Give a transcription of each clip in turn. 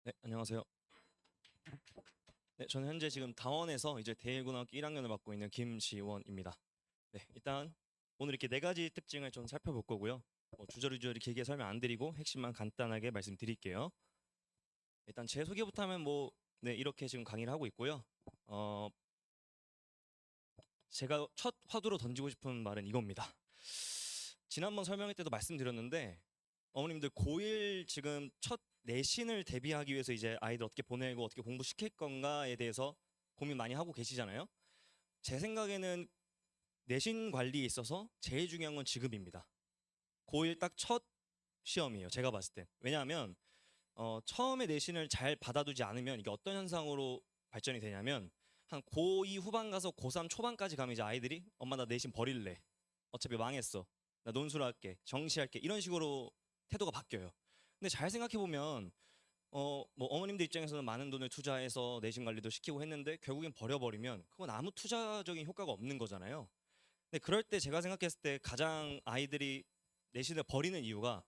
네, 안녕하세요. 네, 저는 현재 지금 다원에서 이제 대일고등학교 1학년을 맡고 있는 김지원입니다. 네, 일단 오늘 이렇게 네 가지 특징을 좀 살펴볼 거고요. 주저리주저리 길게 설명 안 드리고 핵심만 간단하게 말씀드릴게요. 일단 제 소개부터 하면 네, 이렇게 지금 강의를 하고 있고요. 어, 제가 첫 화두로 던지고 싶은 말은 이겁니다. 지난번 설명회 때도 말씀드렸는데 어머님들 고1 지금 첫 내신을 대비하기 위해서 이제 아이들 어떻게 보내고 어떻게 공부시킬 건가에 대해서 고민 많이 하고 계시잖아요. 제 생각에는 내신 관리에 있어서 제일 중요한 건 지금입니다. 고1 딱 첫 시험이에요. 제가 봤을 땐. 왜냐하면 처음에 내신을 잘 받아두지 않으면 이게 어떤 현상으로 발전이 되냐면 한 고2 후반 가서 고3 초반까지 가면 이제 아이들이 엄마 나 내신 버릴래. 어차피 망했어. 나 논술 할게. 정시할게. 이런 식으로 태도가 바뀌어요. 근데 잘 생각해 보면 뭐 어머님들 입장에서는 많은 돈을 투자해서 내신 관리도 시키고 했는데 결국엔 버려버리면 그건 아무 투자적인 효과가 없는 거잖아요. 근데 그럴 때 제가 생각했을 때 가장 아이들이 내신을 버리는 이유가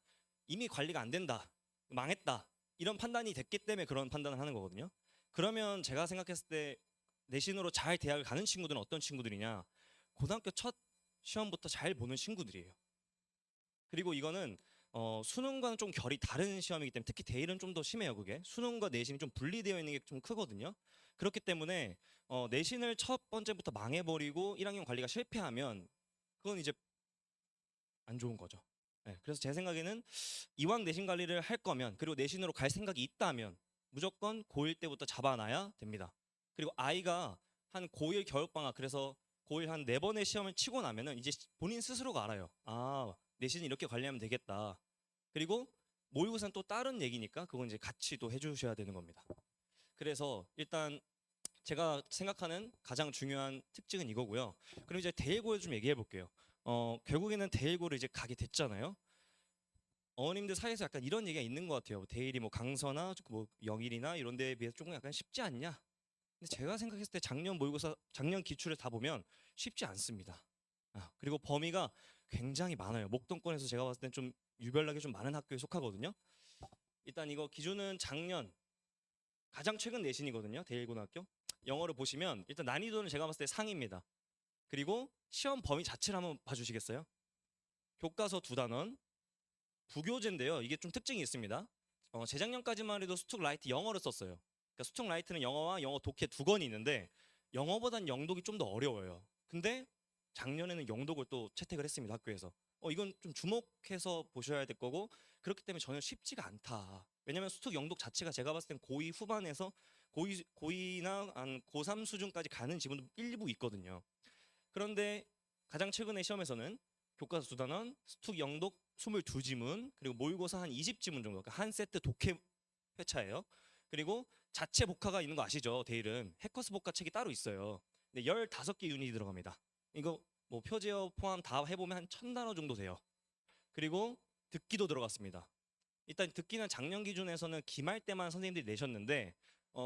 이미 관리가 안 된다. 망했다. 이런 판단이 됐기 때문에 그런 판단을 하는 거거든요. 그러면 제가 생각했을 때 내신으로 잘 대학을 가는 친구들은 어떤 친구들이냐? 고등학교 첫 시험부터 잘 보는 친구들이에요. 그리고 이거는 수능과는 좀 결이 다른 시험이기 때문에 특히 대일은 좀 더 심해요. 그게 수능과 내신이 좀 분리되어 있는 게 좀 크거든요. 그렇기 때문에 내신을 첫 번째부터 망해버리고 1학년 관리가 실패하면 그건 이제 안 좋은 거죠. 네, 그래서 제 생각에는 이왕 내신 관리를 할 거면 그리고 내신으로 갈 생각이 있다면 무조건 고1 때부터 잡아놔야 됩니다. 그리고 아이가 한 고1 겨울방학 그래서 고1 한 네 번의 시험을 치고 나면은 이제 본인 스스로가 알아요. 아, 내신은 이렇게 관리하면 되겠다. 그리고 모의고사는 또 다른 얘기니까 그건 이제 같이 또 해주셔야 되는 겁니다. 그래서 일단 제가 생각하는 가장 중요한 특징은 이거고요. 그럼 이제 대일고에 좀 얘기해 볼게요. 결국에는 대일고를 이제 가게 됐잖아요. 어머님들 사이에서 약간 이런 얘기가 있는 것 같아요. 대일이 뭐 강서나 뭐 영일이나 이런 데에 비해서 조금 약간 쉽지 않냐? 근데 제가 생각했을 때 작년 모의고사, 작년 기출을 다 보면 쉽지 않습니다. 그리고 범위가 굉장히 많아요. 목동권에서 제가 봤을 땐 좀 유별나게 좀 많은 학교에 속하거든요. 일단 이거 기준은 작년 가장 최근 내신이거든요. 대일고등학교. 영어를 보시면 일단 난이도는 제가 봤을 때 상입니다. 그리고 시험 범위 자체를 한번 봐주시겠어요? 교과서 두 단원, 부교재인데요. 이게 좀 특징이 있습니다. 재작년까지만 해도 수특 라이트 영어를 썼어요. 그러니까 수특 라이트는 영어와 영어 독해 두 권이 있는데 영어보단 영독이 좀 더 어려워요. 근데 작년에는 영독을 또 채택을 했습니다. 학교에서. 이건 좀 주목해서 보셔야 될 거고 그렇기 때문에 전혀 쉽지가 않다. 왜냐면 수특 영독 자체가 제가 봤을 땐 고2 후반에서 고2나 한 고3 수준까지 가는 지분도 일부 있거든요. 그런데 가장 최근의 시험에서는 교과서 두 단원, 수특 영독 22지문, 그리고 모의고사 한 20지문 정도, 그러니까 한 세트 독해 회차예요. 그리고 자체 복화가 있는 거 아시죠? 데일은 해커스 복화 책이 따로 있어요. 근데 15개 유닛이 들어갑니다. 이거 뭐 표제어 포함 다 해보면 한 1000단어 정도 돼요. 그리고 듣기도 들어갔습니다. 일단 듣기는 작년 기준에서는 기말 때만 선생님들이 내셨는데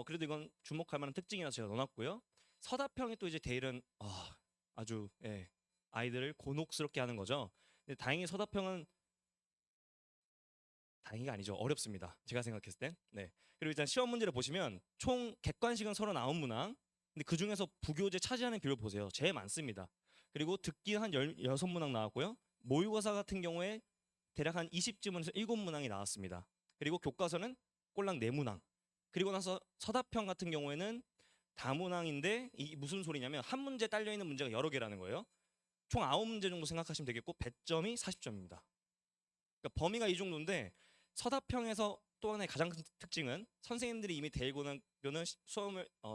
그래도 이건 주목할 만한 특징이라서 제가 넣어놨고요. 서답형이 또 이제 데일은 아주 아이들을 곤혹스럽게 하는 거죠. 근데 다행히 서답형은 다행히가 아니죠. 어렵습니다. 제가 생각했을 땐. 네. 그리고 일단 시험 문제를 보시면 총 객관식은 39문항. 근데 그 중에서 부교재 차지하는 비율 보세요. 제일 많습니다. 그리고 듣기 한 16문항 나왔고요. 모의고사 같은 경우에 대략 한 20지문에서 7문항이 나왔습니다. 그리고 교과서는 꼴랑 4문항. 그리고 나서 서답형 같은 경우에는 다문항인데 이 무슨 소리냐면 한 문제 딸려 있는 문제가 여러 개라는 거예요. 총 9문제 정도 생각하시면 되겠고 배점이 40점입니다. 그러니까 범위가 이 정도인데 서답형에서 또 하나의 가장 큰 특징은 선생님들이 이미 대일고등학교는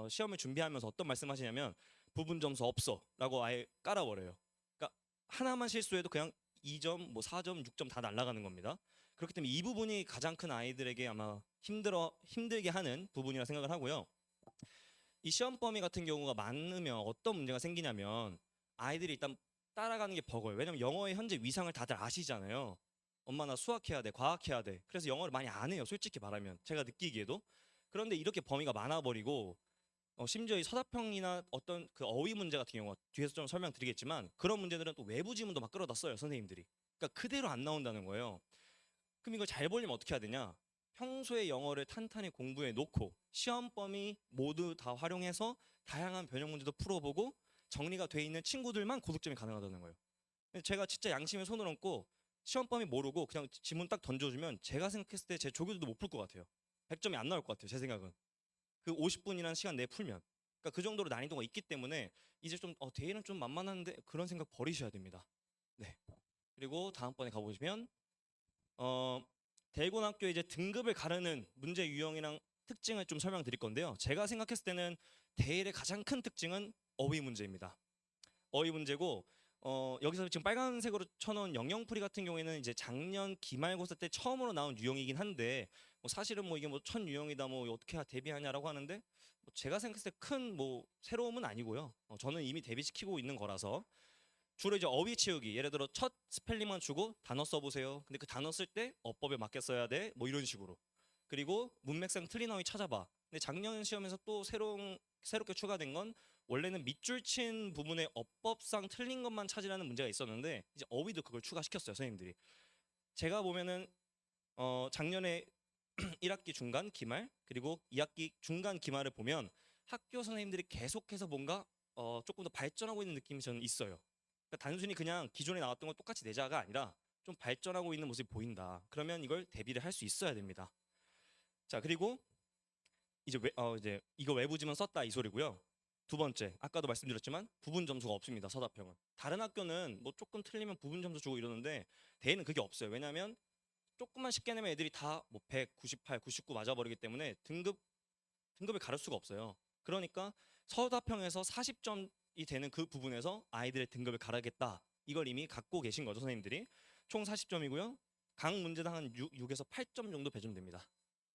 시험을 준비하면서 어떤 말씀하시냐면 부분 점수 없어라고 아예 깔아버려요. 그러니까 하나만 실수해도 그냥 2점, 뭐 4점, 6점 다 날아가는 겁니다. 그렇기 때문에 이 부분이 가장 큰 아이들에게 아마 힘들게 하는 부분이라 생각을 하고요. 이 시험 범위 같은 경우가 많으면 어떤 문제가 생기냐면 아이들이 일단 따라가는 게 버거워요. 왜냐면 영어의 현재 위상을 다들 아시잖아요. 엄마 나 수학해야 돼, 과학해야 돼. 그래서 영어를 많이 안 해요. 솔직히 말하면 제가 느끼기에도. 그런데 이렇게 범위가 많아버리고 심지어 이 서답형이나 어떤 그 어휘 문제 같은 경우가 뒤에서 좀 설명드리겠지만 그런 문제들은 또 외부 지문도 막 끌어다 써요 선생님들이. 그러니까 그대로 안 나온다는 거예요. 그럼 이걸 잘 보려면 어떻게 해야 되냐? 평소에 영어를 탄탄히 공부해 놓고 시험 범위 모두 다 활용해서 다양한 변형 문제도 풀어보고 정리가 돼 있는 친구들만 고득점이 가능하다는 거예요. 근데 제가 진짜 양심에 손을 얹고 시험 범위 모르고 그냥 지문 딱 던져주면 제가 생각했을 때 제 조교들도 못 풀 것 같아요. 100점이 안 나올 것 같아요. 제 생각은. 그 50분이라는 시간 내에 풀면. 그러니까 그 정도로 난이도가 있기 때문에 이제 좀 대일은 좀 만만한데 그런 생각 버리셔야 됩니다. 네. 그리고 다음번에 가보시면 대일고등학교 이제 등급을 가르는 문제 유형이랑 특징을 좀 설명드릴 건데요. 제가 생각했을 때는 대일의 가장 큰 특징은 어휘 문제입니다. 어휘 문제고 여기서 지금 빨간색으로 쳐놓은 영영풀이 같은 경우에는 이제 작년 기말고사 때 처음으로 나온 유형이긴 한데 뭐 사실은 뭐 이게 뭐 첫 유형이다 뭐 어떻게 대비하냐라고 하는데 뭐 제가 생각했을 때 큰 뭐 새로움은 아니고요. 저는 이미 대비시키고 있는 거라서 주로 이제 어휘 채우기 예를 들어 첫 스펠링만 주고 단어 써보세요. 근데 그 단어 쓸 때 어법에 맞게 써야 돼. 뭐 이런 식으로. 그리고 문맥상 틀린 어휘 찾아봐. 근데 작년 시험에서 또 새롭게 추가된 건 원래는 밑줄 친 부분에 어법상 틀린 것만 찾으라는 문제가 있었는데 이제 어휘도 그걸 추가시켰어요 선생님들이. 제가 보면은 작년에 1학기 중간 기말 그리고 2학기 중간 기말을 보면 학교 선생님들이 계속해서 뭔가 조금 더 발전하고 있는 느낌이 저는 있어요. 그러니까 단순히 그냥 기존에 나왔던 거 똑같이 내자가 아니라 좀 발전하고 있는 모습이 보인다. 그러면 이걸 대비를 할 수 있어야 됩니다. 자 그리고 이제 이거 외부지문 썼다 이 소리고요. 두 번째 아까도 말씀드렸지만 부분 점수가 없습니다. 서답형은. 다른 학교는 뭐 조금 틀리면 부분 점수 주고 이러는데 대회는 그게 없어요. 왜냐하면 조금만 쉽게 내면 애들이 다 뭐 100, 98, 99 맞아버리기 때문에 등급을 가를 수가 없어요. 그러니까 서답형에서 40점이 되는 그 부분에서 아이들의 등급을 가르겠다. 이걸 이미 갖고 계신 거죠 선생님들이. 총 40점이고요. 각 문제당 한 6에서 8점 정도 배점됩니다.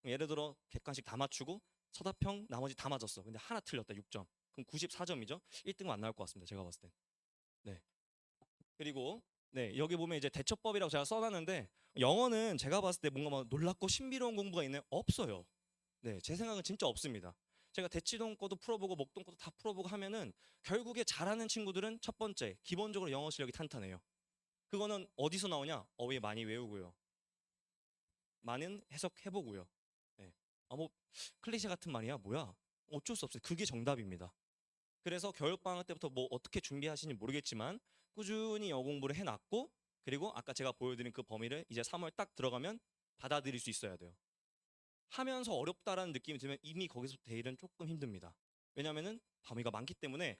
예를 들어 객관식 다 맞추고 서답형 나머지 다 맞았어. 근데 하나 틀렸다 6점. 그럼 94점이죠. 1등은 안 나올 것 같습니다. 제가 봤을 땐. 네. 그리고 네 여기 보면 이제 대처법이라고 제가 써놨는데 영어는 제가 봤을 때 뭔가 막 놀랍고 신비로운 공부가 있나요? 없어요. 네, 제 생각은 진짜 없습니다. 제가 대치동 거도 풀어보고 목동 거도 다 풀어보고 하면은 결국에 잘하는 친구들은 첫 번째 기본적으로 영어 실력이 탄탄해요. 그거는 어디서 나오냐? 어휘 많이 외우고요. 많은 해석해보고요. 네. 뭐 클리셰 같은 말이야 뭐야? 어쩔 수 없어요. 그게 정답입니다. 그래서 겨울방학 때부터 뭐 어떻게 준비하시는지 모르겠지만 꾸준히 영어 공부를 해놨고 그리고 아까 제가 보여드린 그 범위를 이제 3월 딱 들어가면 받아들일 수 있어야 돼요. 하면서 어렵다라는 느낌이 들면 이미 거기서 대일은 조금 힘듭니다. 왜냐면은 범위가 많기 때문에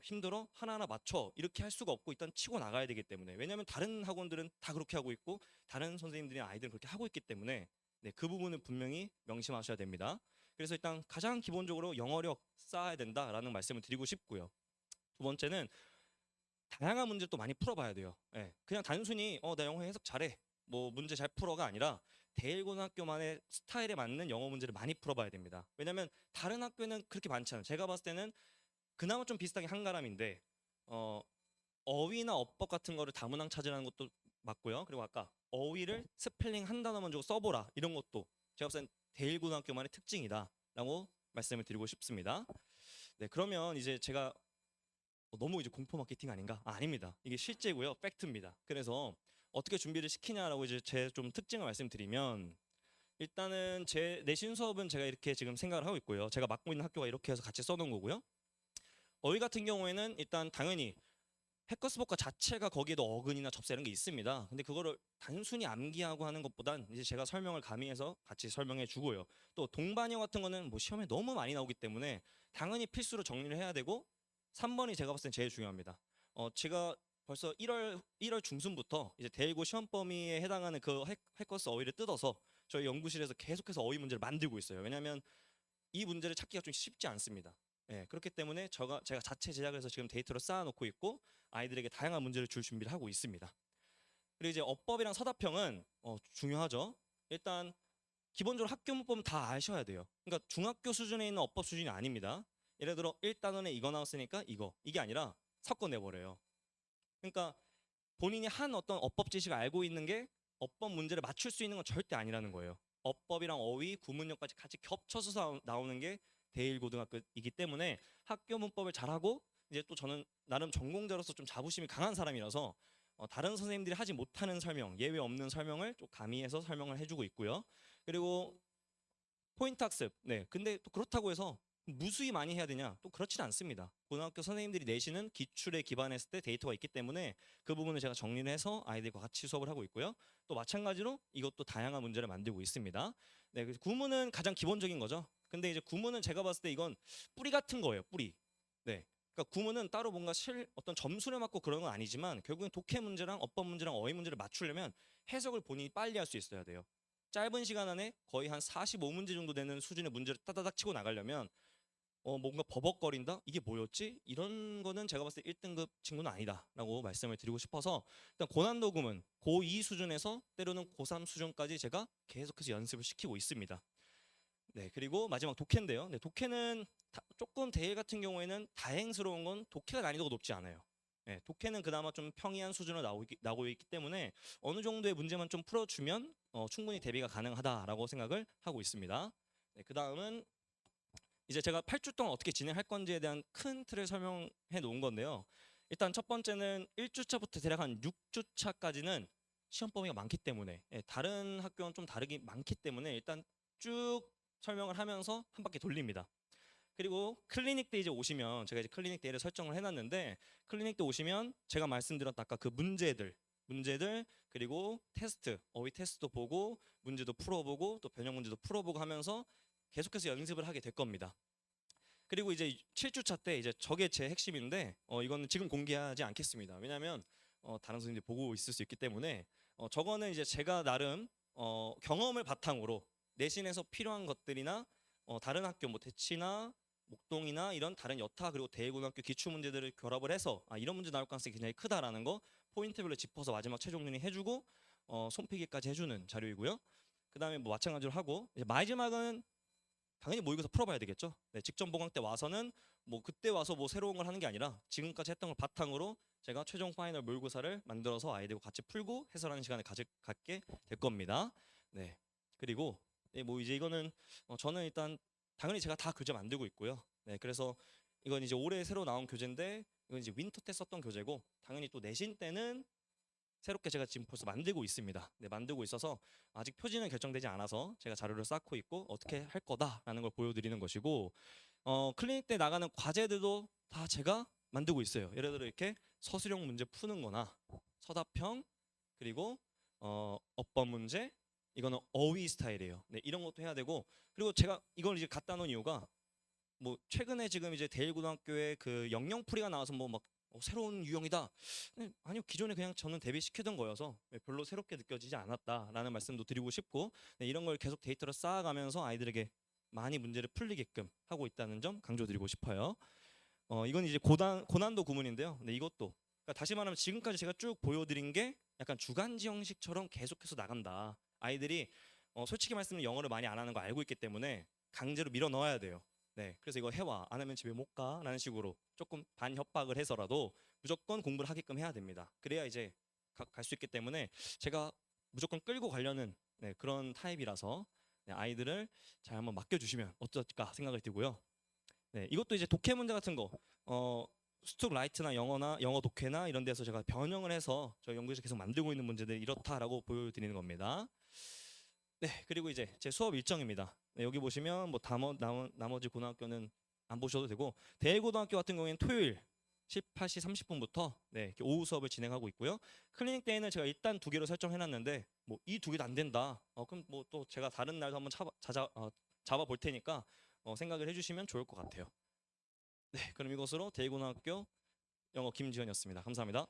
힘들어 하나하나 맞춰 이렇게 할 수가 없고 일단 치고 나가야 되기 때문에 왜냐면 다른 학원들은 다 그렇게 하고 있고 다른 선생님들이 아이들은 그렇게 하고 있기 때문에 네, 그 부분은 분명히 명심하셔야 됩니다. 그래서 일단 가장 기본적으로 영어력 쌓아야 된다라는 말씀을 드리고 싶고요. 두 번째는 다양한 문제 또 많이 풀어봐야 돼요. 예, 그냥 단순히 나 영어 해석 잘해 뭐 문제 잘 풀어가 아니라 대일고등학교만의 스타일에 맞는 영어 문제를 많이 풀어봐야 됩니다. 왜냐면 다른 학교는 그렇게 많지 않아요. 제가 봤을 때는 그나마 좀 비슷하게 한가람인데 어휘나 어법 같은 거를 다문항 찾으라는 것도 맞고요. 그리고 아까 어휘를 스펠링 한 단어만 주고 써보라 이런 것도 제가 봤을 땐 대일고등학교만의 특징이다라고 말씀을 드리고 싶습니다. 네, 그러면 이제 제가 너무 이제 공포 마케팅 아닌가? 아닙니다. 이게 실제고요. 팩트입니다. 그래서 어떻게 준비를 시키냐라고 이제 제 좀 특징을 말씀드리면 일단은 제 내신 수업은 제가 이렇게 지금 생각을 하고 있고요. 제가 맡고 있는 학교가 이렇게 해서 같이 써놓은 거고요. 어휘 같은 경우에는 일단 당연히 해커스법과 자체가 거기에도 어근이나 접사 이런 게 있습니다. 근데 그거를 단순히 암기하고 하는 것보단 이제 제가 설명을 가미해서 같이 설명해 주고요. 또 동반형 같은 거는 뭐 시험에 너무 많이 나오기 때문에 당연히 필수로 정리를 해야 되고 3번이 제가 봤을 땐 제일 중요합니다. 제가 벌써 1월 중순부터 이제 대일고 시험 범위에 해당하는 그 해커스 어휘를 뜯어서 저희 연구실에서 계속해서 어휘 문제를 만들고 있어요. 왜냐하면 이 문제를 찾기가 좀 쉽지 않습니다. 예, 그렇기 때문에 제가 자체 제작을 해서 지금 데이터를 쌓아놓고 있고 아이들에게 다양한 문제를 줄 준비를 하고 있습니다. 그리고 이제 어법이랑 서답형은 중요하죠. 일단 기본적으로 학교 문법은 다 아셔야 돼요. 그러니까 중학교 수준에 있는 어법 수준이 아닙니다. 예를 들어 1단원에 이거 나왔으니까 이게 아니라 섞어내버려요. 그러니까 본인이 한 어떤 어법 지식을 알고 있는 게 어법 문제를 맞출 수 있는 건 절대 아니라는 거예요. 어법이랑 어휘, 구문력까지 같이 겹쳐서 나오는 게 대일고등학교이기 때문에 학교 문법을 잘하고 이제 또 저는 나름 전공자로서 좀 자부심이 강한 사람이라서 다른 선생님들이 하지 못하는 설명, 예외 없는 설명을 좀 가미해서 설명을 해주고 있고요. 그리고 포인트 학습. 네. 근데 또 그렇다고 해서 무수히 많이 해야 되냐? 또 그렇지는 않습니다. 고등학교 선생님들이 내시는 기출에 기반했을 때 데이터가 있기 때문에 그 부분을 제가 정리를 해서 아이들과 같이 수업을 하고 있고요. 또 마찬가지로 이것도 다양한 문제를 만들고 있습니다. 네, 그래서 구문은 가장 기본적인 거죠. 근데 이제 구문은 제가 봤을 때 이건 뿌리 같은 거예요. 뿌리. 네. 그러니까 구문은 따로 뭔가 어떤 점수를 맞고 그런 건 아니지만 결국엔 독해 문제랑 어법 문제랑 어휘 문제를 맞추려면 해석을 본인이 빨리 할 수 있어야 돼요. 짧은 시간 안에 거의 한 45문제 정도 되는 수준의 문제를 따다닥 치고 나가려면 뭔가 버벅거린다? 이게 뭐였지? 이런 거는 제가 봤을 때 1등급 친구는 아니다라고 말씀을 드리고 싶어서 일단 고난도 구문 고2 수준에서 때로는 고3 수준까지 제가 계속해서 연습을 시키고 있습니다. 네, 그리고 마지막 독해인데요. 네, 독해는 조금 대일 같은 경우에는 다행스러운 건 독해가 난이도가 높지 않아요. 네, 독해는 그나마 좀 평이한 수준으로 나오고 있기 때문에 어느 정도의 문제만 좀 풀어주면 충분히 대비가 가능하다라고 생각을 하고 있습니다. 네, 그 다음은 이제 제가 8주 동안 어떻게 진행할 건지에 대한 큰 틀을 설명해 놓은 건데요. 일단 첫 번째는 1주차부터 대략 한 6주차까지는 시험 범위가 많기 때문에 다른 학교는 좀 다르게 많기 때문에 일단 쭉 설명을 하면서 한 바퀴 돌립니다. 그리고 클리닉 때 이제 오시면 제가 이제 클리닉 데이를 설정을 해놨는데 클리닉 때 오시면 제가 말씀드렸던 아까 그 문제들 그리고 테스트 어휘 테스트도 보고 문제도 풀어보고 또 변형 문제도 풀어보고 하면서 계속해서 연습을 하게 될 겁니다. 그리고 이제 7주차 때 이제 저게 제 핵심인데 이거는 지금 공개하지 않겠습니다. 왜냐하면 다른 선생님들이 보고 있을 수 있기 때문에 저거는 이제 제가 나름 경험을 바탕으로 내신에서 필요한 것들이나 다른 학교 뭐 대치나 목동이나 이런 다른 여타 그리고 대고등학교 기출 문제들을 결합을 해서 이런 문제 나올 가능성이 굉장히 크다라는 거 포인트별로 짚어서 마지막 최종 정리 해주고 손필기까지 해주는 자료이고요. 그 다음에 뭐 마찬가지로 하고 이제 마지막은 당연히 모의고사 풀어봐야 되겠죠. 네, 직전 보강 때 와서는 뭐 그때 와서 뭐 새로운 걸 하는 게 아니라 지금까지 했던 걸 바탕으로 제가 최종 파이널 모의고사를 만들어서 아이들과 같이 풀고 해설하는 시간을 갖게 될 겁니다. 네, 그리고 뭐 이제 이거는 저는 일단 당연히 제가 다 교재 만들고 있고요. 네, 그래서 이건 이제 올해 새로 나온 교재인데 이건 이제 윈터 때 썼던 교재고 당연히 또 내신 때는 새롭게 제가 지금 벌써 만들고 있습니다. 네, 만들고 있어서 아직 표지는 결정되지 않아서 제가 자료를 쌓고 있고 어떻게 할 거다라는 걸 보여드리는 것이고 클리닉 때 나가는 과제들도 다 제가 만들고 있어요. 예를 들어 이렇게 서술형 문제 푸는 거나 서답형 그리고 어법 문제 이거는 어휘 스타일이에요. 네, 이런 것도 해야 되고 그리고 제가 이걸 이제 갖다 놓은 이유가 뭐 최근에 지금 이제 대일고등학교에 그 영영풀이가 나와서 뭐 막 새로운 유형이다. 아니요, 기존에 그냥 저는 대비시키던 거여서 별로 새롭게 느껴지지 않았다라는 말씀도 드리고 싶고 이런 걸 계속 데이터를 쌓아가면서 아이들에게 많이 문제를 풀리게끔 하고 있다는 점 강조드리고 싶어요. 이건 이제 고난도 구문인데요. 네, 이것도 그러니까 다시 말하면 지금까지 제가 쭉 보여드린 게 약간 주간지 형식처럼 계속해서 나간다. 아이들이 솔직히 말씀드리면 영어를 많이 안 하는 거 알고 있기 때문에 강제로 밀어 넣어야 돼요. 네, 그래서 이거 해와 안 하면 집에 못 가라는 식으로 조금 반협박을 해서라도 무조건 공부를 하게끔 해야 됩니다. 그래야 이제 갈 수 있기 때문에 제가 무조건 끌고 가려는 그런 타입이라서 아이들을 잘 한번 맡겨주시면 어떨까 생각을 들고요. 네, 이것도 이제 독해 문제 같은 거 스툭 라이트나 영어 독해나 이런 데서 제가 변형을 해서 저희 연구에서 계속 만들고 있는 문제들 이렇다라고 보여드리는 겁니다. 네, 그리고 이제 제 수업 일정입니다. 네, 여기 보시면 뭐 나머지 고등학교는 안 보셔도 되고 대일고등학교 같은 경우에는 토요일 18시 30분부터 오후 수업을 진행하고 있고요. 클리닉 데이는 제가 일단 2개로 설정해놨는데 뭐 이 2개도 안 된다. 그럼 뭐 또 제가 다른 날도 한번 잡아 볼 테니까 생각을 해주시면 좋을 것 같아요. 네, 그럼 이것으로 대일고등학교 영어 김지현이었습니다. 감사합니다.